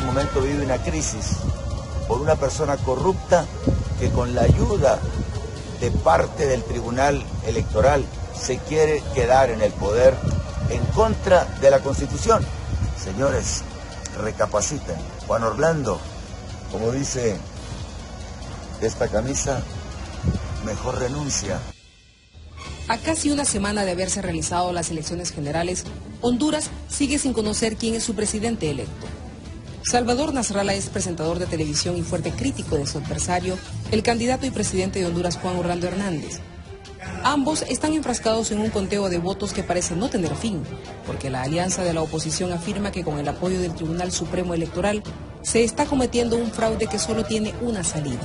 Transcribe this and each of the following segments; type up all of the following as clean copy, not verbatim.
momento vive una crisis por una persona corrupta que con la ayuda de parte del Tribunal Electoral se quiere quedar en el poder en contra de la Constitución. Señores, recapaciten. Juan Orlando, como dice esta camisa, mejor renuncia. A casi una semana de haberse realizado las elecciones generales, Honduras sigue sin conocer quién es su presidente electo. Salvador Nasralla es presentador de televisión y fuerte crítico de su adversario, el candidato y presidente de Honduras, Juan Orlando Hernández. Ambos están enfrascados en un conteo de votos que parece no tener fin, porque la alianza de la oposición afirma que con el apoyo del Tribunal Supremo Electoral se está cometiendo un fraude que solo tiene una salida.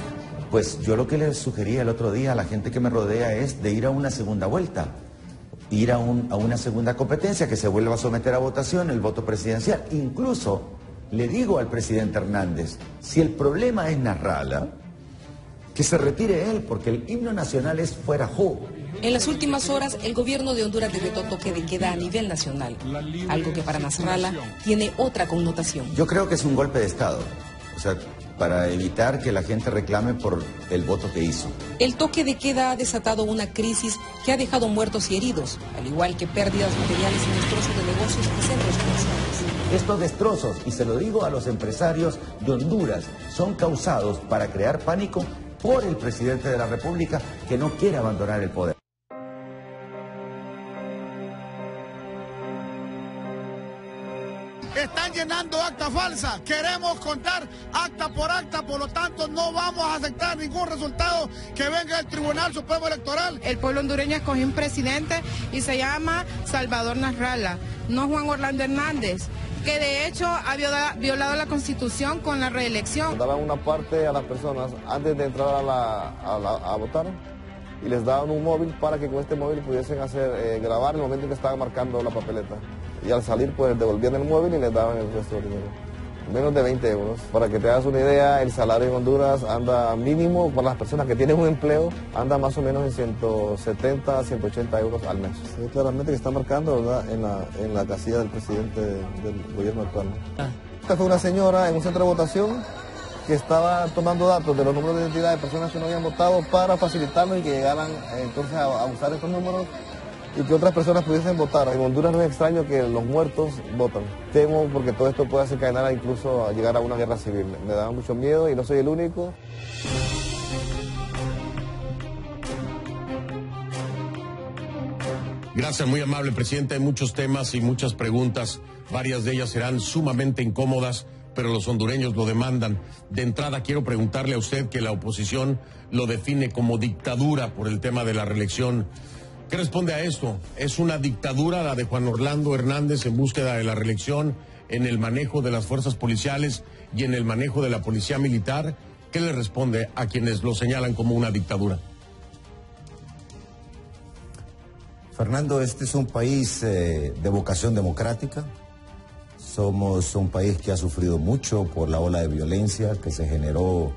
Pues yo lo que les sugería el otro día a la gente que me rodea es de ir a una segunda vuelta, ir a una segunda competencia, que se vuelva a someter a votación el voto presidencial. Incluso le digo al presidente Hernández, si el problema es Nasralla, que se retire él, porque el himno nacional es fuera jo. En las últimas horas, el gobierno de Honduras decretó toque de queda a nivel nacional, algo que para Nasralla tiene otra connotación. Yo creo que es un golpe de Estado, o sea, para evitar que la gente reclame por el voto que hizo. El toque de queda ha desatado una crisis que ha dejado muertos y heridos, al igual que pérdidas materiales y destrozos de negocios y centros comerciales. Estos destrozos, y se lo digo a los empresarios de Honduras, son causados para crear pánico por el presidente de la República que no quiere abandonar el poder. Están llenando acta falsa. Queremos contar acta por acta, por lo tanto no vamos a aceptar ningún resultado que venga del Tribunal Supremo Electoral. El pueblo hondureño escogió un presidente y se llama Salvador Nasralla, no Juan Orlando Hernández, que de hecho ha violado la Constitución con la reelección. Daban una parte a las personas antes de entrar a votar y les daban un móvil para que con este móvil pudiesen grabar el momento en que estaban marcando la papeleta. Y al salir pues devolvían el móvil y les daban el resto del dinero. Menos de 20 euros. Para que te hagas una idea, el salario en Honduras anda mínimo, para las personas que tienen un empleo, anda más o menos en 170, 180 euros al mes. Se ve claramente que está marcando, ¿verdad?, en la casilla del presidente del gobierno actual, ¿no? Esta fue una señora en un centro de votación que estaba tomando datos de los números de identidad de personas que no habían votado para facilitarnos y que llegaran entonces a usar estos números y que otras personas pudiesen votar. En Honduras no es extraño que los muertos votan. Temo porque todo esto puede desencadenar incluso a llegar a una guerra civil. Me da mucho miedo y no soy el único. Gracias, muy amable presidente. Hay muchos temas y muchas preguntas. Varias de ellas serán sumamente incómodas, pero los hondureños lo demandan. De entrada quiero preguntarle a usted que la oposición lo define como dictadura por el tema de la reelección. ¿Qué responde a esto? ¿Es una dictadura la de Juan Orlando Hernández en búsqueda de la reelección, en el manejo de las fuerzas policiales y en el manejo de la policía militar? ¿Qué le responde a quienes lo señalan como una dictadura? Fernando, este es un país de vocación democrática. Somos un país que ha sufrido mucho por la ola de violencia que se generó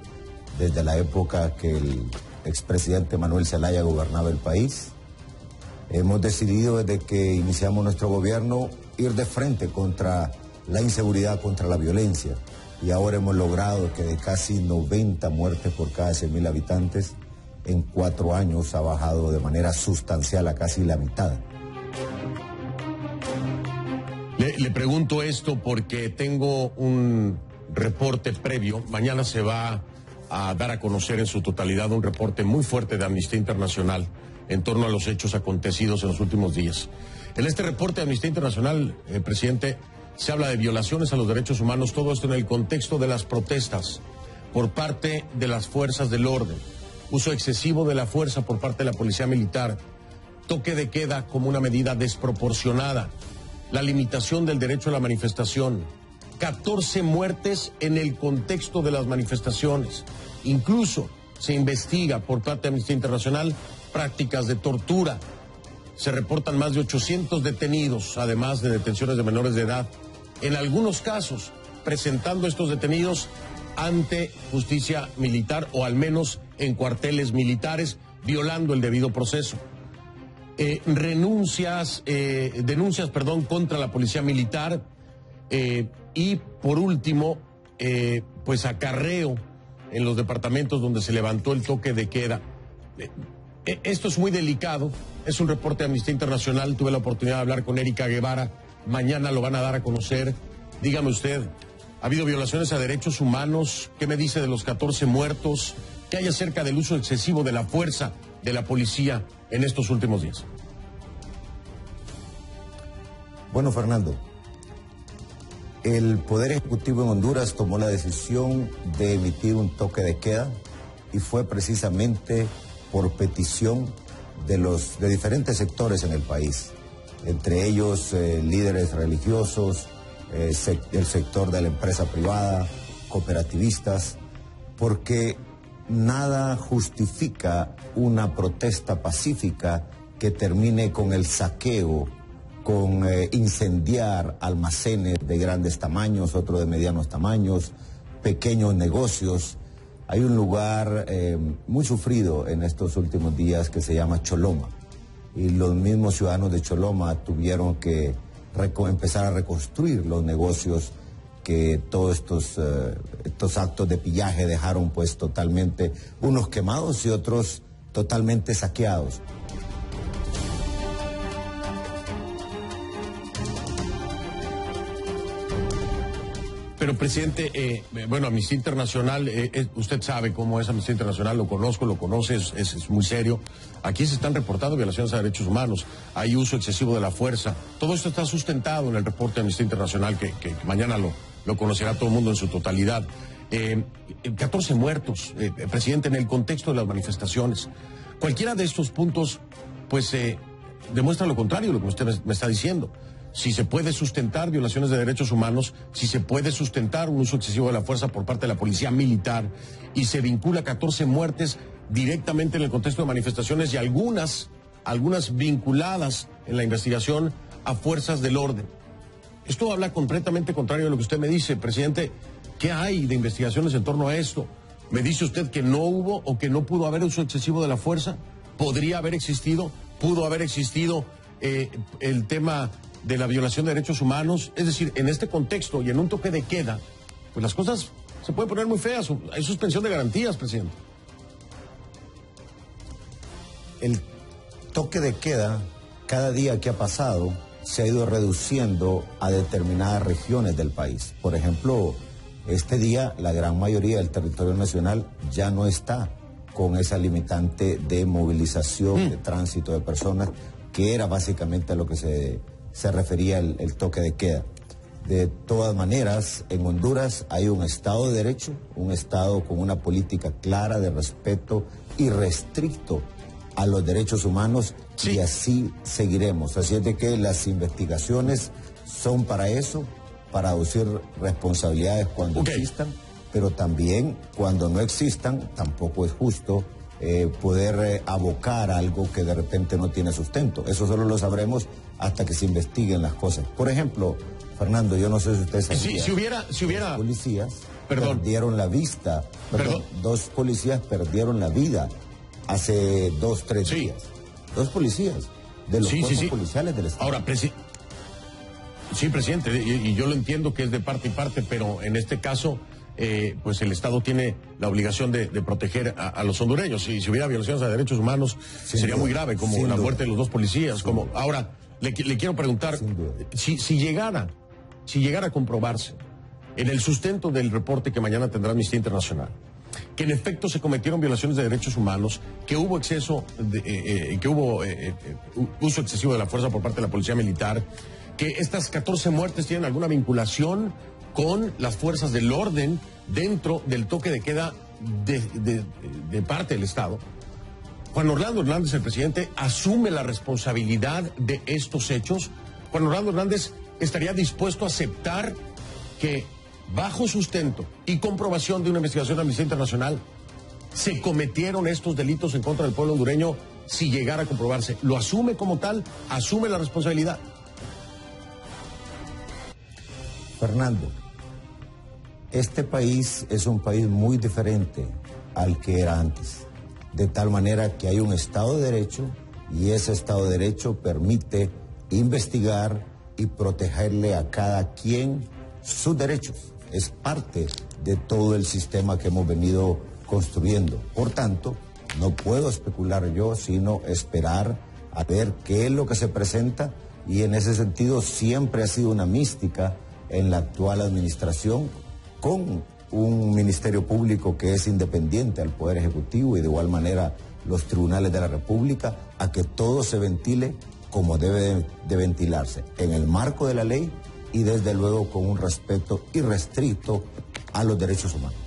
desde la época que el expresidente Manuel Zelaya gobernaba el país. Hemos decidido desde que iniciamos nuestro gobierno ir de frente contra la inseguridad, contra la violencia. Y ahora hemos logrado que de casi 90 muertes por cada 100.000 habitantes, en 4 años ha bajado de manera sustancial a casi la mitad. Le pregunto esto porque tengo un reporte previo. Mañana se va a dar a conocer en su totalidad un reporte muy fuerte de Amnistía Internacional en torno a los hechos acontecidos en los últimos días. En este reporte de Amnistía Internacional, presidente, se habla de violaciones a los derechos humanos, todo esto en el contexto de las protestas por parte de las fuerzas del orden, uso excesivo de la fuerza por parte de la policía militar, toque de queda como una medida desproporcionada, la limitación del derecho a la manifestación, 14 muertes en el contexto de las manifestaciones. Incluso se investiga por parte de Amnistía Internacional prácticas de tortura. Se reportan más de 800 detenidos, además de detenciones de menores de edad. En algunos casos, presentando estos detenidos ante justicia militar o al menos en cuarteles militares, violando el debido proceso. Denuncias contra la policía militar y, por último, pues acarreo en los departamentos donde se levantó el toque de queda. Esto es muy delicado, es un reporte de Amnistía Internacional, tuve la oportunidad de hablar con Erika Guevara, mañana lo van a dar a conocer. Dígame usted, ¿ha habido violaciones a derechos humanos? ¿Qué me dice de los 14 muertos? ¿Qué hay acerca del uso excesivo de la fuerza de la policía en estos últimos días? Bueno, Fernando, el Poder Ejecutivo en Honduras tomó la decisión de emitir un toque de queda y fue precisamente por petición de diferentes sectores en el país, entre ellos líderes religiosos, el sector de la empresa privada, cooperativistas, porque nada justifica una protesta pacífica que termine con el saqueo, con incendiar almacenes de grandes tamaños, otros de medianos tamaños, pequeños negocios. Hay un lugar muy sufrido en estos últimos días que se llama Choloma, y los mismos ciudadanos de Choloma tuvieron que empezar a reconstruir los negocios que todos estos actos de pillaje dejaron pues totalmente, unos quemados y otros totalmente saqueados. Pero, presidente, bueno, Amnistía Internacional, usted sabe cómo es Amnistía Internacional, lo conozco, lo conoce, es muy serio. Aquí se están reportando violaciones a derechos humanos, hay uso excesivo de la fuerza. Todo esto está sustentado en el reporte de Amnistía Internacional, que mañana lo conocerá todo el mundo en su totalidad. 14 muertos, presidente, en el contexto de las manifestaciones. Cualquiera de estos puntos, pues, demuestra lo contrario de lo que usted me está diciendo. Si se puede sustentar violaciones de derechos humanos, si se puede sustentar un uso excesivo de la fuerza por parte de la policía militar, y se vincula 14 muertes directamente en el contexto de manifestaciones y algunas vinculadas en la investigación a fuerzas del orden. Esto habla completamente contrario a lo que usted me dice, presidente. ¿Qué hay de investigaciones en torno a esto? ¿Me dice usted que no hubo o que no pudo haber uso excesivo de la fuerza? ¿Podría haber existido? ¿Pudo haber existido el tema de la violación de derechos humanos? Es decir, en este contexto y en un toque de queda, pues las cosas se pueden poner muy feas. Hay suspensión de garantías, presidente. El toque de queda, cada día que ha pasado, se ha ido reduciendo a determinadas regiones del país. Por ejemplo, este día la gran mayoría del territorio nacional ya no está con esa limitante de movilización, de tránsito de personas, que era básicamente a lo que se refería el toque de queda. De todas maneras, en Honduras hay un Estado de Derecho, un Estado con una política clara de respeto irrestricto a los derechos humanos, sí. Y así seguiremos. Así es de que las investigaciones son para eso, para aducir responsabilidades cuando existan, pero también cuando no existan, tampoco es justo poder abocar algo que de repente no tiene sustento. Eso solo lo sabremos hasta que se investiguen las cosas. Por ejemplo, Fernando, yo no sé si usted sabía, si hubiera... Dos policías perdieron la vista. Dos policías perdieron la vida hace 2-3 días. Dos policías de los cuerpos policiales del Estado. Ahora, sí, presidente, y yo lo entiendo que es de parte y parte, pero en este caso, pues el Estado tiene la obligación de proteger a los hondureños. Y si hubiera violaciones a derechos humanos, sería muy grave, como la muerte de los dos policías. Ahora, le quiero preguntar, si llegara a comprobarse en el sustento del reporte que mañana tendrá Amnistía Internacional, que en efecto se cometieron violaciones de derechos humanos, que hubo uso excesivo de la fuerza por parte de la policía militar, que estas 14 muertes tienen alguna vinculación con las fuerzas del orden dentro del toque de queda de parte del Estado. Juan Orlando Hernández, el presidente, asume la responsabilidad de estos hechos. Juan Orlando Hernández estaría dispuesto a aceptar que, bajo sustento y comprobación de una investigación de Amnistía Internacional, se cometieron estos delitos en contra del pueblo hondureño. Si llegara a comprobarse, ¿lo asume como tal? ¿Asume la responsabilidad? Fernando, este país es un país muy diferente al que era antes, de tal manera que hay un Estado de Derecho y ese Estado de Derecho permite investigar y protegerle a cada quien sus derechos. Es parte de todo el sistema que hemos venido construyendo. Por tanto, no puedo especular yo, sino esperar a ver qué es lo que se presenta, y en ese sentido siempre ha sido una mística en la actual administración, con un ministerio público que es independiente al Poder Ejecutivo y de igual manera los tribunales de la República, a que todo se ventile como debe de ventilarse, en el marco de la ley y desde luego con un respeto irrestricto a los derechos humanos.